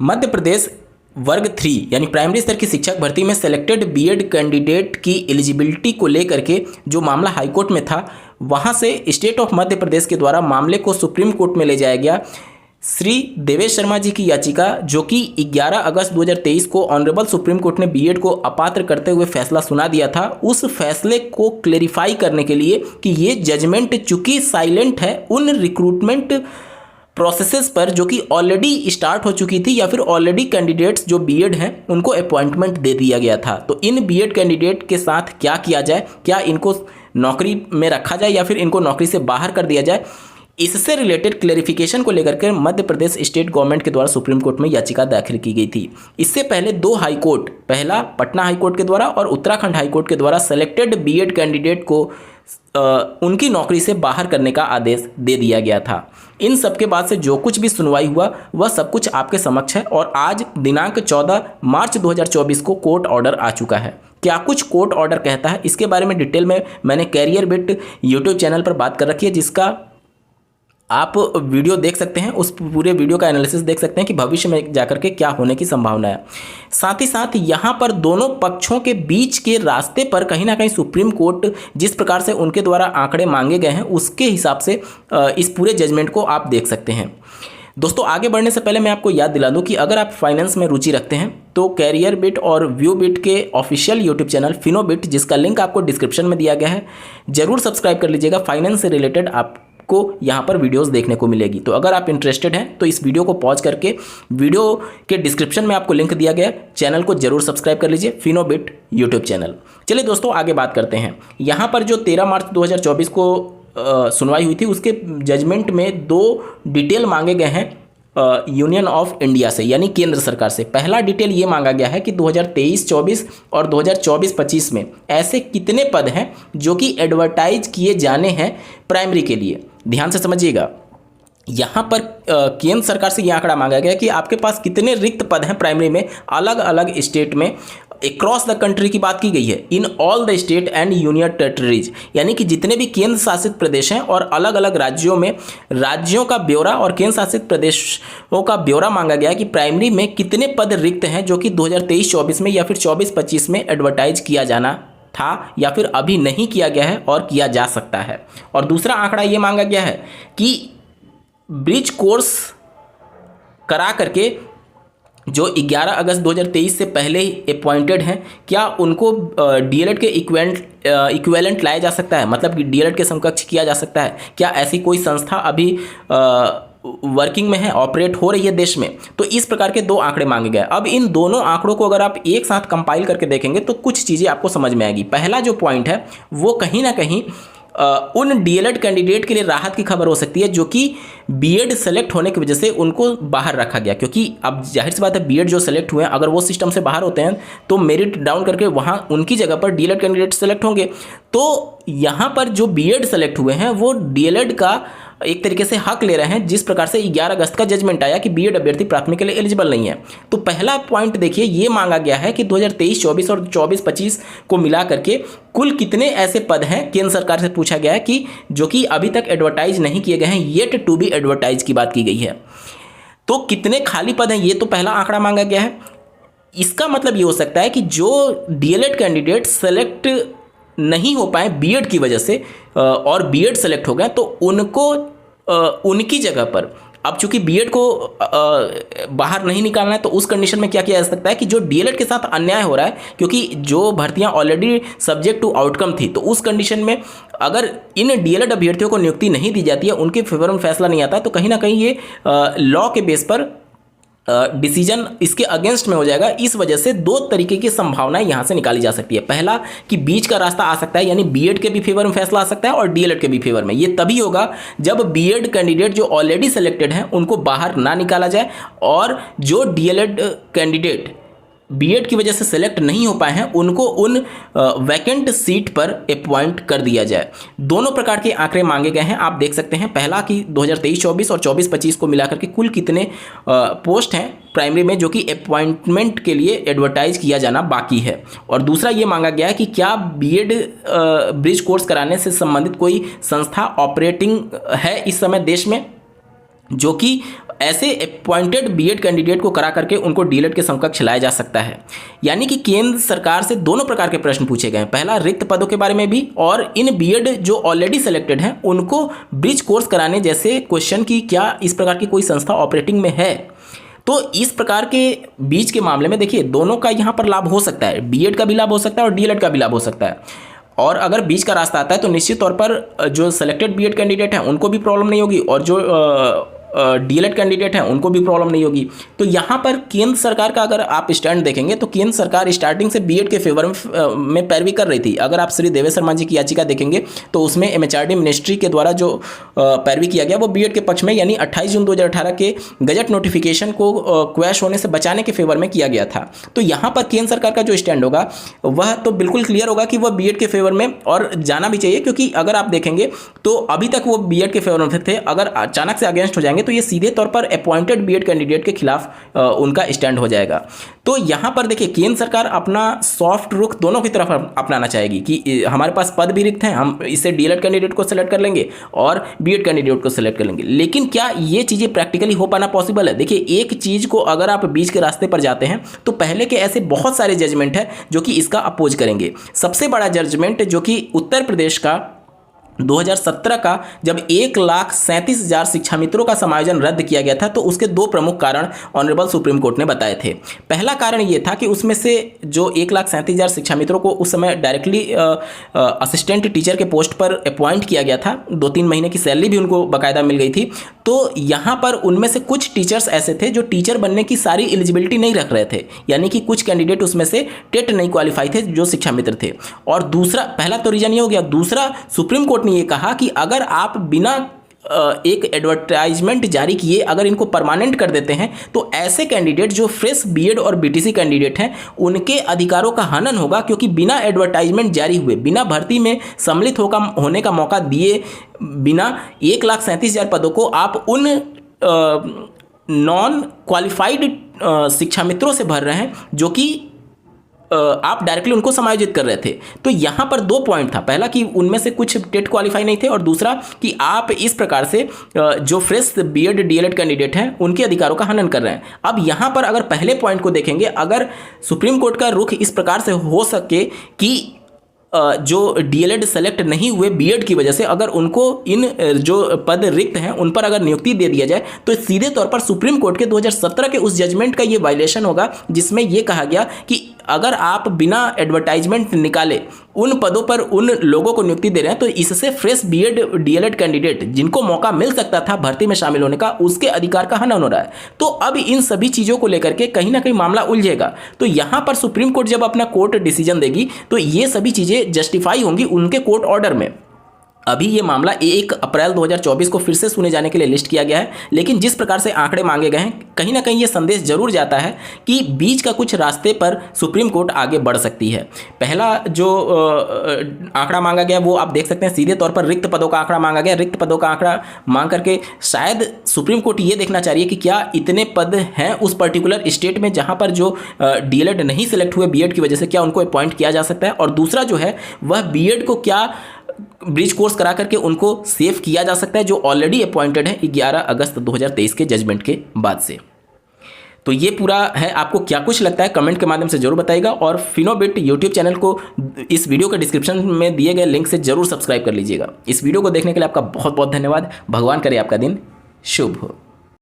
मध्य प्रदेश वर्ग 3 यानी प्राइमरी स्तर की शिक्षक भर्ती में सेलेक्टेड बीएड कैंडिडेट की एलिजिबिलिटी को लेकर के जो मामला हाईकोर्ट में था, वहां से स्टेट ऑफ मध्य प्रदेश के द्वारा मामले को सुप्रीम कोर्ट में ले जाया गया। श्री देवेश शर्मा जी की याचिका, जो कि 11 अगस्त 2023 को ऑनरेबल सुप्रीम कोर्ट ने बीएड को अपात्र करते हुए फैसला सुना दिया था, उस फैसले को क्लेरिफाई करने के लिए कि ये जजमेंट चूंकि साइलेंट है उन रिक्रूटमेंट प्रोसेसेस पर जो कि ऑलरेडी स्टार्ट हो चुकी थी या फिर ऑलरेडी कैंडिडेट्स जो बीएड हैं उनको अपॉइंटमेंट दे दिया गया था। तो इन बीएड कैंडिडेट के साथ क्या किया जाए, क्या इनको नौकरी में रखा जाए या फिर इनको नौकरी से बाहर कर दिया जाए, इससे रिलेटेड क्लेरिफिकेशन को लेकर के मध्य प्रदेश स्टेट गवर्नमेंट के द्वारा सुप्रीम कोर्ट में याचिका दाखिल की गई थी। इससे पहले 2 हाई कोर्ट, पहला पटना हाई कोर्ट के द्वारा और उत्तराखंड हाई कोर्ट के द्वारा सेलेक्टेड बीएड कैंडिडेट को उनकी नौकरी से बाहर करने का आदेश दे दिया गया था। इन सब के बाद से जो कुछ भी सुनवाई हुआ वह सब कुछ आपके समक्ष है और आज दिनांक 14 मार्च 2024 को कोर्ट ऑर्डर आ चुका है। क्या कुछ कोर्ट ऑर्डर कहता है, इसके बारे में डिटेल में मैंने कैरियर बिट यूट्यूब चैनल पर बात कर रखी है, जिसका आप वीडियो देख सकते हैं, उस पूरे वीडियो का एनालिसिस देख सकते हैं कि भविष्य में जाकर के क्या होने की संभावना है। साथ ही साथ यहाँ पर दोनों पक्षों के बीच के रास्ते पर कहीं ना कहीं सुप्रीम कोर्ट जिस प्रकार से उनके द्वारा आंकड़े मांगे गए हैं उसके हिसाब से इस पूरे जजमेंट को आप देख सकते हैं। दोस्तों, आगे बढ़ने से पहले मैं आपको याद दिला दूं कि अगर आप फाइनेंस में रुचि रखते हैं तो कैरियर बिट और व्यू बिट के ऑफिशियल यूट्यूब चैनल फिनोबिट, जिसका लिंक आपको डिस्क्रिप्शन में दिया गया है, जरूर सब्सक्राइब कर लीजिएगा। फाइनेंस से रिलेटेड आपको यहाँ पर वीडियोस देखने को मिलेगी। तो अगर आप इंटरेस्टेड हैं तो इस वीडियो को पॉज करके वीडियो के डिस्क्रिप्शन में आपको लिंक दिया गया है, चैनल को जरूर सब्सक्राइब कर लीजिए, फिनोबिट यूट्यूब चैनल। चलिए दोस्तों, आगे बात करते हैं। यहाँ पर जो 13 मार्च 2024 को सुनवाई हुई थी उसके जजमेंट में 2 डिटेल मांगे गए हैं यूनियन ऑफ इंडिया से, यानी केंद्र सरकार से। पहला डिटेल ये मांगा गया है कि 2023-24 और 2024-25 में ऐसे कितने पद हैं जो कि एडवर्टाइज किए जाने हैं प्राइमरी के लिए। ध्यान से समझिएगा, यहाँ पर केंद्र सरकार से यह आंकड़ा मांगा गया कि आपके पास कितने रिक्त पद हैं प्राइमरी में अलग अलग स्टेट में। अक्रॉस द कंट्री की बात की गई है, in all the state and union territories, यानी कि जितने भी केंद्र शासित प्रदेश हैं और अलग अलग राज्यों में राज्यों का ब्यौरा और केंद्र शासित प्रदेशों का ब्यौरा मांगा गया कि प्राइमरी में कितने पद रिक्त हैं जो कि 2023-24 में या फिर 24-25 में एडवर्टाइज किया जाना था या फिर अभी नहीं किया गया है और किया जा सकता है। और दूसरा आंकड़ा ये मांगा गया है कि ब्रिज कोर्स करा करके जो 11 अगस्त 2023 से पहले ही अपॉइंटेड हैं, क्या उनको डीएलएड के इक्विवेलेंट लाया जा सकता है, मतलब कि डीएलएड के समकक्ष किया जा सकता है? क्या ऐसी कोई संस्था अभी वर्किंग में है, ऑपरेट हो रही है देश में? तो इस प्रकार के 2 आंकड़े मांगे गए। अब इन दोनों आंकड़ों को अगर आप एक साथ कंपाइल करके देखेंगे तो कुछ चीज़ें आपको समझ में आएगी। पहला जो पॉइंट है वो कहीं ना कहीं उन डीएलएड कैंडिडेट के लिए राहत की खबर हो सकती है जो कि बीएड सेलेक्ट होने की वजह से उनको बाहर रखा गया, क्योंकि अब जाहिर सी बात है बीएड जो सेलेक्ट हुए हैं अगर वो सिस्टम से बाहर होते हैं तो मेरिट डाउन करके वहाँ उनकी जगह पर डीएलएड कैंडिडेट सेलेक्ट होंगे। तो यहाँ पर जो बीएड सेलेक्ट हुए हैं वो डीएलएड का एक तरीके से हक ले रहे हैं, जिस प्रकार से 11 अगस्त का जजमेंट आया कि बीएड अभ्यर्थी प्राथमिक के लिए एलिजिबल नहीं है। तो पहला पॉइंट देखिए, ये मांगा गया है कि 2023-24 और 24-25 को मिला करके कुल कितने ऐसे पद हैं, केंद्र सरकार से पूछा गया है कि जो कि अभी तक एडवर्टाइज नहीं किए गए हैं, येट टू बी एडवर्टाइज की बात की गई है। तो कितने खाली पद हैं, ये तो पहला आंकड़ा मांगा गया है। इसका मतलब ये हो सकता है कि जो डीएलएड कैंडिडेट सेलेक्ट नहीं हो पाए बीएड की वजह से और बीएड सेलेक्ट हो गए तो उनको उनकी जगह पर अब चूंकि बीएड को बाहर नहीं निकालना है तो उस कंडीशन में क्या किया जा सकता है कि जो डीएलएड के साथ अन्याय हो रहा है, क्योंकि जो भर्तियां ऑलरेडी सब्जेक्ट टू आउटकम थी, तो उस कंडीशन में अगर इन डीएलएड अभ्यर्थियों को नियुक्ति नहीं दी जाती है, उनके फेवर में फैसला नहीं आता है, तो कहीं ना कहीं ये लॉ के बेस पर डिसीजन इसके अगेंस्ट में हो जाएगा। इस वजह से 2 तरीके की संभावनाएं यहां से निकाली जा सकती है। पहला कि बीच का रास्ता आ सकता है, यानी बीएड के भी फेवर में फैसला आ सकता है और डीएलएड के भी फेवर में। ये तभी होगा जब बीएड कैंडिडेट जो ऑलरेडी सेलेक्टेड हैं उनको बाहर ना निकाला जाए और जो डीएलएड कैंडिडेट बीएड की वजह से सेलेक्ट नहीं हो पाए हैं उनको उन वैकेंट सीट पर अपॉइंट कर दिया जाए। दोनों प्रकार के आंकड़े मांगे गए हैं, आप देख सकते हैं। पहला कि 2023-24 और 24-25 को मिलाकर के कुल कितने पोस्ट हैं प्राइमरी में जो कि अपॉइंटमेंट के लिए एडवर्टाइज किया जाना बाकी है। और दूसरा ये मांगा गया है कि क्या बीएड ब्रिज कोर्स कराने से संबंधित कोई संस्था ऑपरेटिंग है इस समय देश में जो कि ऐसे अपॉइंटेड बीएड कैंडिडेट को करा करके उनको डीएलएड के समकक्ष लाया जा सकता है। यानी कि केंद्र सरकार से दोनों प्रकार के प्रश्न पूछे गए हैं, पहला रिक्त पदों के बारे में भी और इन बीएड जो ऑलरेडी सेलेक्टेड हैं उनको ब्रिज कोर्स कराने जैसे क्वेश्चन की क्या इस प्रकार की कोई संस्था ऑपरेटिंग में है। तो इस प्रकार के बीच के मामले में देखिए दोनों का यहाँ पर लाभ हो सकता है, बीएड का भी लाभ हो सकता है और डीएलएड का भी लाभ हो सकता है। और अगर बीच का रास्ता आता है तो निश्चित तौर पर जो सेलेक्टेड बीएड कैंडिडेट हैं उनको भी प्रॉब्लम नहीं होगी और जो डीएलएड कैंडिडेट हैं उनको भी प्रॉब्लम नहीं होगी। तो यहाँ पर केंद्र सरकार का अगर आप स्टैंड देखेंगे तो केंद्र सरकार स्टार्टिंग से बीएड के फेवर में पैरवी कर रही थी। अगर आप श्री देवेश शर्मा जी की याचिका देखेंगे तो उसमें एमएचआरडी मिनिस्ट्री के द्वारा जो पैरवी किया गया वो बीएड के पक्ष में, यानी 28 जून 2018 के गजट नोटिफिकेशन को क्वैश होने से बचाने के फेवर में किया गया था। तो यहाँ पर केंद्र सरकार का जो स्टैंड होगा वह तो बिल्कुल क्लियर होगा कि वह बीएड के फेवर में और जाना भी चाहिए, क्योंकि अगर आप देखेंगे तो अभी तक वो बीएड के फेवर में थे, अगर अचानक से अगेंस्ट हो जाएंगे तो ये सीधे तौर पर अपॉइंटेड बीएड कैंडिडेट के खिलाफ उनका स्टैंड हो जाएगा। तो यहां पर देखिए केंद्र सरकार अपना सॉफ्ट रुख दोनों की तरफ अपनाना चाहेगी कि हमारे पास पद भी रिक्त हैं, हम इससे डीएलएड कैंडिडेट को सिलेक्ट कर लेंगे और बीएड कैंडिडेट को सिलेक्ट कर लेंगे। लेकिन क्या ये चीज़ें प्रैक्टिकली हो पाना पॉसिबल है? देखिए एक चीज़ को अगर आप बीच के रास्ते पर जाते हैं तो पहले के ऐसे बहुत सारे जजमेंट है जो कि इसका अपोज करेंगे। सबसे बड़ा जजमेंट जो कि उत्तर प्रदेश का 2017 का, जब 1,37,000 शिक्षा मित्रों का समायोजन रद्द किया गया था, तो उसके दो प्रमुख कारण ऑनरेबल सुप्रीम कोर्ट ने बताए थे। पहला कारण ये था कि उसमें से जो 1,37,000 शिक्षा मित्रों को उस समय डायरेक्टली असिस्टेंट टीचर के पोस्ट पर अपॉइंट किया गया था, 2-3 महीने की सैलरी भी उनको बाकायदा मिल गई थी। तो यहाँ पर उनमें से कुछ टीचर्स ऐसे थे जो टीचर बनने की सारी एलिजिबिलिटी नहीं रख रहे थे, यानी कि कुछ कैंडिडेट उसमें से टेट नहीं क्वालिफाई थे जो शिक्षा मित्र थे। और दूसरा, पहला तो रीजन ये हो गया। दूसरा, सुप्रीम कोर्ट ने ये कहा कि अगर आप बिना एक एडवर्टाइजमेंट जारी किए अगर इनको परमानेंट कर देते हैं तो ऐसे कैंडिडेट जो फ्रेश बीएड और बीटीसी कैंडिडेट हैं उनके अधिकारों का हनन होगा, क्योंकि बिना एडवर्टाइजमेंट जारी हुए, बिना भर्ती में सम्मिलित होने का मौका दिए बिना 1,37,000 पदों को आप उन नॉन क्वालिफाइड शिक्षा मित्रों से भर रहे हैं जो कि आप डायरेक्टली उनको समायोजित कर रहे थे। तो यहाँ पर दो पॉइंट था, पहला कि उनमें से कुछ टेट क्वालिफाई नहीं थे और दूसरा कि आप इस प्रकार से जो फ्रेश बीएड डीएलएड कैंडिडेट हैं उनके अधिकारों का हनन कर रहे हैं। अब यहाँ पर अगर पहले पॉइंट को देखेंगे, अगर सुप्रीम कोर्ट का रुख इस प्रकार से हो सके कि जो डीएलएड सेलेक्ट नहीं हुए बीएड की वजह से, अगर उनको इन जो पद रिक्त हैं उन पर अगर नियुक्ति दे दिया जाए तो सीधे तौर पर सुप्रीम कोर्ट के 2017 के उस जजमेंट का ये वायलेशन होगा जिसमें ये कहा गया कि अगर आप बिना एडवर्टाइजमेंट निकाले उन पदों पर उन लोगों को नियुक्ति दे रहे हैं तो इससे फ्रेश बीएड डीएलएड कैंडिडेट जिनको मौका मिल सकता था भर्ती में शामिल होने का, उसके अधिकार का हनन हो रहा है। तो अब इन सभी चीज़ों को लेकर के कहीं ना कहीं मामला उलझेगा। तो यहाँ पर सुप्रीम कोर्ट जब अपना कोर्ट डिसीजन देगी तो ये सभी चीज़ें जस्टिफाई होंगी उनके कोर्ट ऑर्डर में। अभी ये मामला 1 अप्रैल 2024 को फिर से सुने जाने के लिए लिस्ट किया गया है, लेकिन जिस प्रकार से आंकड़े मांगे गए हैं कहीं ना कहीं ये संदेश जरूर जाता है कि बीच का कुछ रास्ते पर सुप्रीम कोर्ट आगे बढ़ सकती है। पहला जो आंकड़ा मांगा गया वो आप देख सकते हैं, सीधे तौर पर रिक्त पदों का आंकड़ा मांगा गया। रिक्त पदों का आंकड़ा मांग करके शायद सुप्रीम कोर्ट ये देखना चाह रही है कि क्या इतने पद हैं उस पर्टिकुलर स्टेट में जहाँ पर जो डीएलएड नहीं सिलेक्ट हुए बीएड की वजह से, क्या उनको अपॉइंट किया जा सकता है। और दूसरा जो है वह बीएड को क्या ब्रिज कोर्स करा करके उनको सेव किया जा सकता है जो ऑलरेडी अपॉइंटेड है 11 अगस्त 2023 के जजमेंट के बाद से। तो ये पूरा है, आपको क्या कुछ लगता है कमेंट के माध्यम से जरूर बताइएगा और फिनोबिट यूट्यूब चैनल को इस वीडियो के डिस्क्रिप्शन में दिए गए लिंक से जरूर सब्सक्राइब कर लीजिएगा। इस वीडियो को देखने के लिए आपका बहुत बहुत धन्यवाद। भगवान करे आपका दिन शुभ हो।